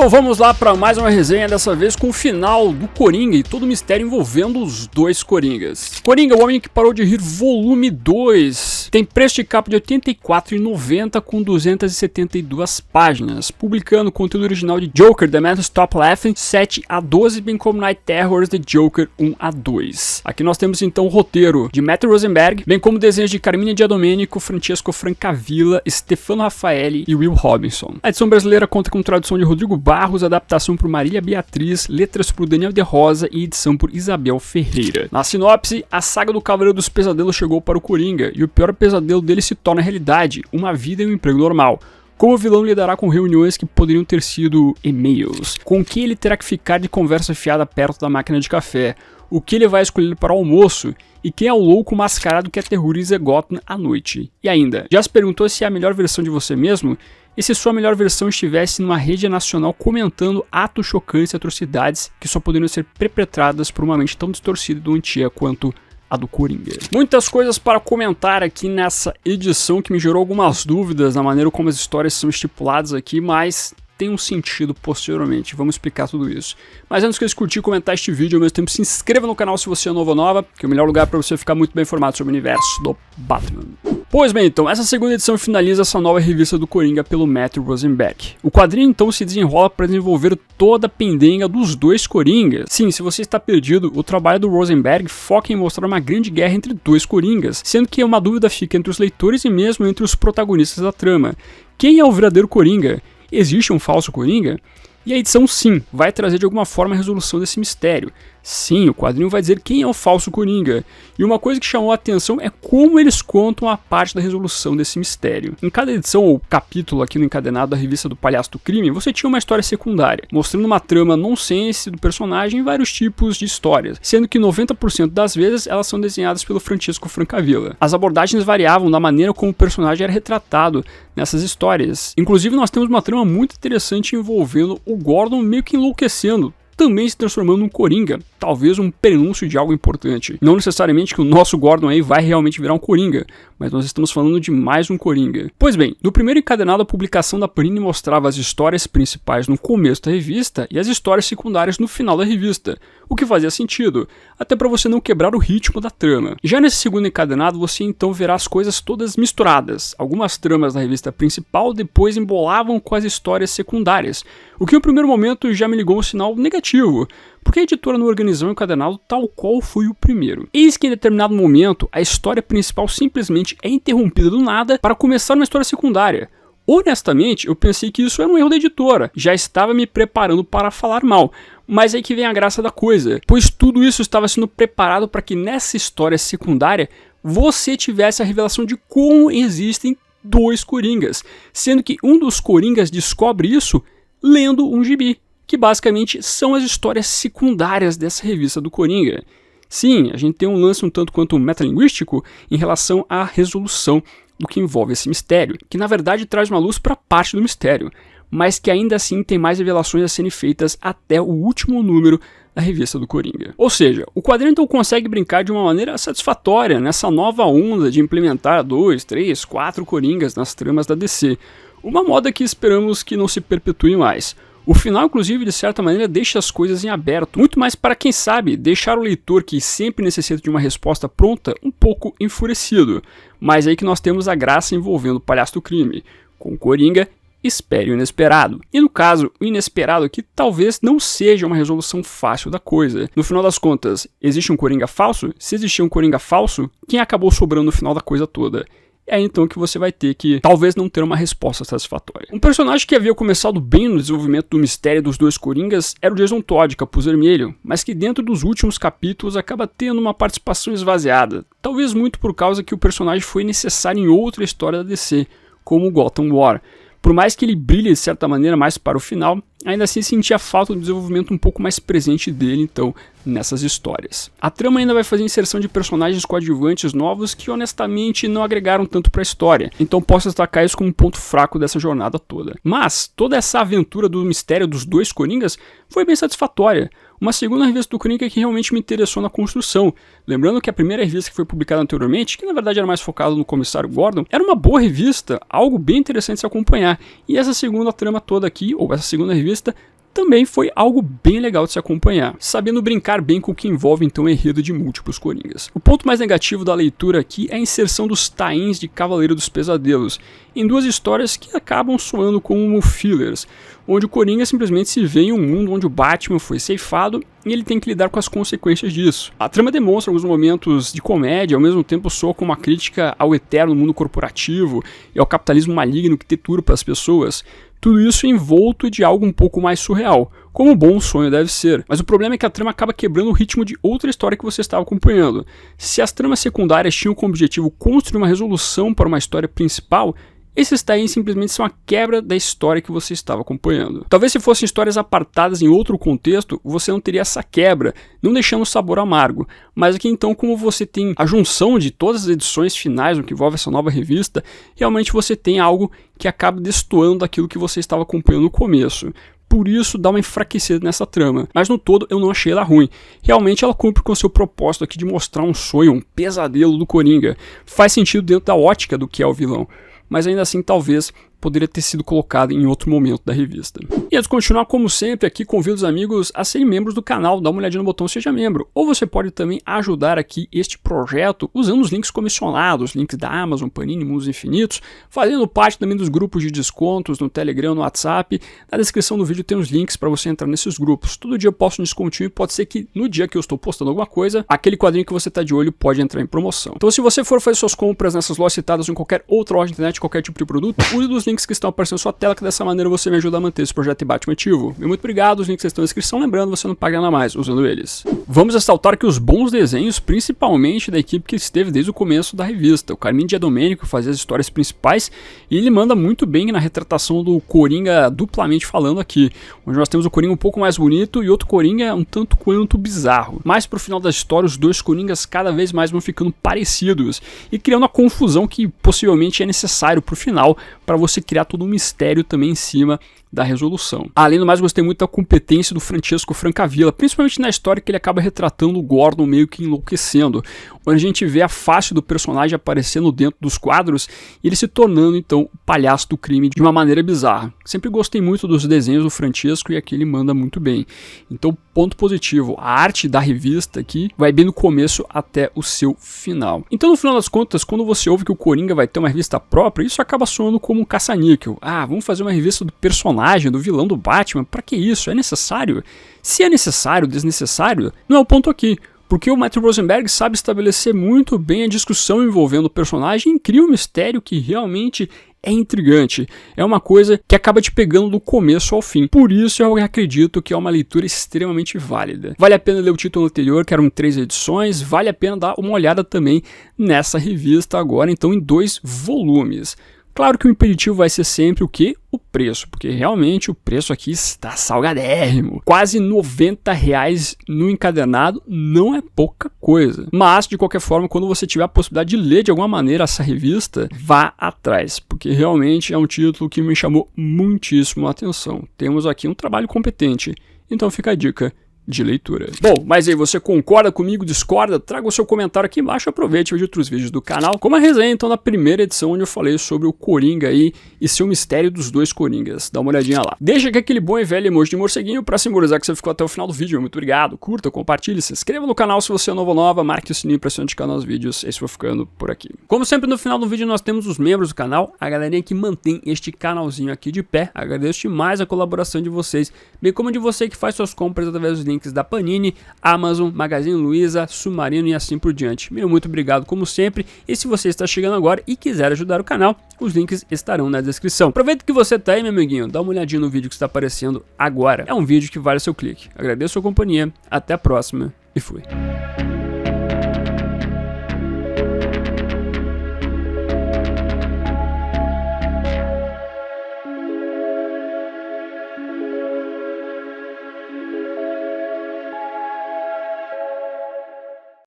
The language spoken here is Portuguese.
Então vamos lá para mais uma resenha, dessa vez com o final do Coringa e todo o mistério envolvendo os dois Coringas. Coringa, o Homem que Parou de Rir, volume 2. Tem preço de capa de R$ 84,90 com 272 páginas, publicando conteúdo original de Joker, The Man Who Stopped Laughing 7 a 12, bem como Night Terrors, The Joker 1 a 2. Aqui nós temos então o roteiro de Matt Rosenberg, bem como desenhos de Carmine Giadomenico, Francesco Francavilla, Stefano Raffaelli e Will Robinson. A edição brasileira conta com tradução de Rodrigo Barros, adaptação por Marília Beatriz, letras por Daniel de Rosa e edição por Isabel Ferreira. Na sinopse, a saga do Cavaleiro dos Pesadelos chegou para o Coringa e o pior pesadelo dele se torna realidade, uma vida e um emprego normal. Como o vilão lidará com reuniões que poderiam ter sido e-mails? Com que ele terá que ficar de conversa fiada perto da máquina de café? O que ele vai escolher para o almoço? E quem é o louco mascarado que aterroriza Gotham à noite? E ainda, já se perguntou se é a melhor versão de você mesmo? E se sua melhor versão estivesse numa rede nacional comentando atos chocantes e atrocidades que só poderiam ser perpetradas por uma mente tão distorcida e doentia quanto a do Coringa? Muitas coisas para comentar aqui nessa edição que me gerou algumas dúvidas na maneira como as histórias são estipuladas aqui, mas tem um sentido posteriormente, vamos explicar tudo isso. Mas antes que eu curtir e comentar este vídeo, ao mesmo tempo se inscreva no canal se você é novo ou nova, que é o melhor lugar para você ficar muito bem informado sobre o universo do Batman. Pois bem, então, essa segunda edição finaliza essa nova revista do Coringa pelo Matt Rosenberg. O quadrinho então se desenrola para desenvolver toda a pendenga dos dois Coringas. Sim, se você está perdido, o trabalho do Rosenberg foca em mostrar uma grande guerra entre dois Coringas, sendo que uma dúvida fica entre os leitores e mesmo entre os protagonistas da trama. Quem é o verdadeiro Coringa? Existe um falso Coringa? E a edição sim, vai trazer de alguma forma a resolução desse mistério. Sim, o quadrinho vai dizer quem é o falso Coringa. E uma coisa que chamou a atenção é como eles contam a parte da resolução desse mistério. Em cada edição ou capítulo aqui no encadenado da revista do Palhaço do Crime, você tinha uma história secundária, mostrando uma trama nonsense do personagem em vários tipos de histórias, sendo que 90% das vezes elas são desenhadas pelo Francesco Francavilla. As abordagens variavam da maneira como o personagem era retratado nessas histórias. Inclusive nós temos uma trama muito interessante envolvendo o Gordon meio que enlouquecendo, também se transformando num Coringa, talvez um prenúncio de algo importante. Não necessariamente que o nosso Gordon aí vai realmente virar um Coringa, mas nós estamos falando de mais um Coringa. Pois bem, no primeiro encadenado a publicação da Panini mostrava as histórias principais no começo da revista e as histórias secundárias no final da revista, o que fazia sentido, até para você não quebrar o ritmo da trama. Já nesse segundo encadenado você então verá as coisas todas misturadas. Algumas tramas da revista principal depois embolavam com as histórias secundárias, o que no primeiro momento já me ligou um sinal negativo, porque a editora não organizou o encadenado tal qual foi o primeiro. Eis que em determinado momento a história principal simplesmente é interrompida do nada para começar uma história secundária. Honestamente, eu pensei que isso era um erro da editora, já estava me preparando para falar mal, mas aí que vem a graça da coisa, pois tudo isso estava sendo preparado para que nessa história secundária você tivesse a revelação de como existem dois Coringas, sendo que um dos Coringas descobre isso lendo um gibi, que basicamente são as histórias secundárias dessa revista do Coringa. Sim, a gente tem um lance um tanto quanto metalinguístico em relação à resolução do que envolve esse mistério, que na verdade traz uma luz para parte do mistério, mas que ainda assim tem mais revelações a serem feitas até o último número da revista do Coringa. Ou seja, o quadrinho então consegue brincar de uma maneira satisfatória nessa nova onda de implementar 2, 3, 4 Coringas nas tramas da DC, uma moda que esperamos que não se perpetue mais. O final, inclusive, de certa maneira, deixa as coisas em aberto, muito mais para, quem sabe, deixar o leitor que sempre necessita de uma resposta pronta um pouco enfurecido. Mas aí que nós temos a graça envolvendo o Palhaço do Crime. Com o Coringa, espere o inesperado. E no caso, o inesperado aqui talvez não seja uma resolução fácil da coisa. No final das contas, existe um Coringa falso? Se existir um Coringa falso, quem acabou sobrando no final da coisa toda? É aí então que você vai ter que talvez não ter uma resposta satisfatória. Um personagem que havia começado bem no desenvolvimento do mistério dos dois Coringas era o Jason Todd, Capuz Vermelho, mas que dentro dos últimos capítulos acaba tendo uma participação esvaziada, talvez muito por causa que o personagem foi necessário em outra história da DC, como o Gotham War. Por mais que ele brilhe de certa maneira mais para o final, ainda assim sentia falta do desenvolvimento um pouco mais presente dele então nessas histórias. A trama ainda vai fazer inserção de personagens coadjuvantes novos que honestamente não agregaram tanto para a história, então posso destacar isso como um ponto fraco dessa jornada toda. Mas toda essa aventura do mistério dos dois Coringas foi bem satisfatória. Uma segunda revista do Coringa que realmente me interessou na construção. Lembrando que a primeira revista que foi publicada anteriormente, que na verdade era mais focada no Comissário Gordon, era uma boa revista, algo bem interessante de se acompanhar. E essa segunda trama toda aqui, ou essa segunda revista, também foi algo bem legal de se acompanhar, sabendo brincar bem com o que envolve então o enredo de múltiplos coringas. O ponto mais negativo da leitura aqui é a inserção dos tie-ins de Cavaleiro dos Pesadelos em duas histórias que acabam soando como fillers, onde o Coringa simplesmente se vê em um mundo onde o Batman foi ceifado e ele tem que lidar com as consequências disso. A trama demonstra alguns momentos de comédia, ao mesmo tempo soa como uma crítica ao eterno mundo corporativo e ao capitalismo maligno que tritura para as pessoas. Tudo isso envolto de algo um pouco mais surreal, como um bom sonho deve ser. Mas o problema é que a trama acaba quebrando o ritmo de outra história que você estava acompanhando. Se as tramas secundárias tinham como objetivo construir uma resolução para uma história principal, esses tie-ins simplesmente são a quebra da história que você estava acompanhando. Talvez se fossem histórias apartadas em outro contexto, você não teria essa quebra, não deixando o sabor amargo. Mas aqui então, como você tem a junção de todas as edições finais no que envolve essa nova revista, realmente você tem algo que acaba destoando daquilo que você estava acompanhando no começo. Por isso dá uma enfraquecida nessa trama, mas no todo eu não achei ela ruim. Realmente ela cumpre com o seu propósito aqui de mostrar um sonho, um pesadelo do Coringa. Faz sentido dentro da ótica do que é o vilão, mas ainda assim talvez poderia ter sido colocado em outro momento da revista. E antes de continuar, como sempre, aqui convido os amigos a serem membros do canal, dá uma olhadinha no botão Seja Membro, ou você pode também ajudar aqui este projeto usando os links comissionados, links da Amazon, Panini, Mundos Infinitos, fazendo parte também dos grupos de descontos no Telegram, no WhatsApp. Na descrição do vídeo tem os links para você entrar nesses grupos. Todo dia eu posto um descontinho e pode ser que no dia que eu estou postando alguma coisa, aquele quadrinho que você está de olho pode entrar em promoção. Então se você for fazer suas compras nessas lojas citadas ou em qualquer outra loja de internet, qualquer tipo de produto, use dos links que estão aparecendo na sua tela, que dessa maneira você me ajuda a manter esse projeto Batman ativo. Muito obrigado, os links estão na descrição, lembrando, você não paga nada mais usando eles. Vamos ressaltar que os bons desenhos, principalmente da equipe que esteve desde o começo da revista. O Carmine Giandomenico fazia as histórias principais e ele manda muito bem na retratação do Coringa duplamente falando aqui, onde nós temos o Coringa um pouco mais bonito e outro Coringa um tanto quanto bizarro. Mas pro final da história, os dois Coringas cada vez mais vão ficando parecidos e criando a confusão que possivelmente é necessário pro final para você criar todo um mistério também em cima da resolução. Além do mais, gostei muito da competência do Francesco Francavilla, principalmente na história que ele acaba retratando o Gordon meio que enlouquecendo, onde a gente vê a face do personagem aparecendo dentro dos quadros e ele se tornando então o palhaço do crime de uma maneira bizarra. Sempre gostei muito dos desenhos do Francesco e aqui ele manda muito bem. Então, ponto positivo, a arte da revista aqui vai bem do começo até o seu final. Então, no final das contas, quando você ouve que o Coringa vai ter uma revista própria, isso acaba soando como um caça-níquel. Ah, vamos fazer uma revista do personagem, do vilão do Batman, pra que isso? É necessário? Se é necessário, desnecessário, não é o ponto aqui. Porque o Matthew Rosenberg sabe estabelecer muito bem a discussão envolvendo o personagem e cria um mistério que realmente é intrigante. É uma coisa que acaba te pegando do começo ao fim. Por isso eu acredito que é uma leitura extremamente válida. Vale a pena ler o título anterior, que eram 3 edições. Vale a pena dar uma olhada também nessa revista agora, então em 2 volumes. Claro que o impeditivo vai ser sempre o quê? O preço, porque realmente o preço aqui está salgadérrimo. Quase R$90 no encadernado não é pouca coisa. Mas, de qualquer forma, quando você tiver a possibilidade de ler de alguma maneira essa revista, vá atrás, porque realmente é um título que me chamou muitíssimo a atenção. Temos aqui um trabalho competente, então fica a dica de leitura. Bom, mas aí você concorda comigo, discorda? Traga o seu comentário aqui embaixo, aproveite e veja outros vídeos do canal, como a resenha então da primeira edição, onde eu falei sobre o Coringa aí e seu mistério dos 2 Coringas. Dá uma olhadinha lá. Deixa aqui aquele bom e velho emoji de morceguinho pra simbolizar que você ficou até o final do vídeo. Muito obrigado, curta, compartilhe, se inscreva no canal se você é novo ou nova, marque o sininho pra se notificar nos vídeos. Esse foi ficando por aqui. Como sempre, no final do vídeo nós temos os membros do canal, a galerinha que mantém este canalzinho aqui de pé. Agradeço demais a colaboração de vocês, bem como de você que faz suas compras através dos links da Panini, Amazon, Magazine Luiza, Submarino e assim por diante. Muito obrigado como sempre, e se você está chegando agora e quiser ajudar o canal, os links estarão na descrição. Aproveita que você tá aí, meu amiguinho, dá uma olhadinha no vídeo que está aparecendo agora. É um vídeo que vale o seu clique. Agradeço a sua companhia, até a próxima e fui.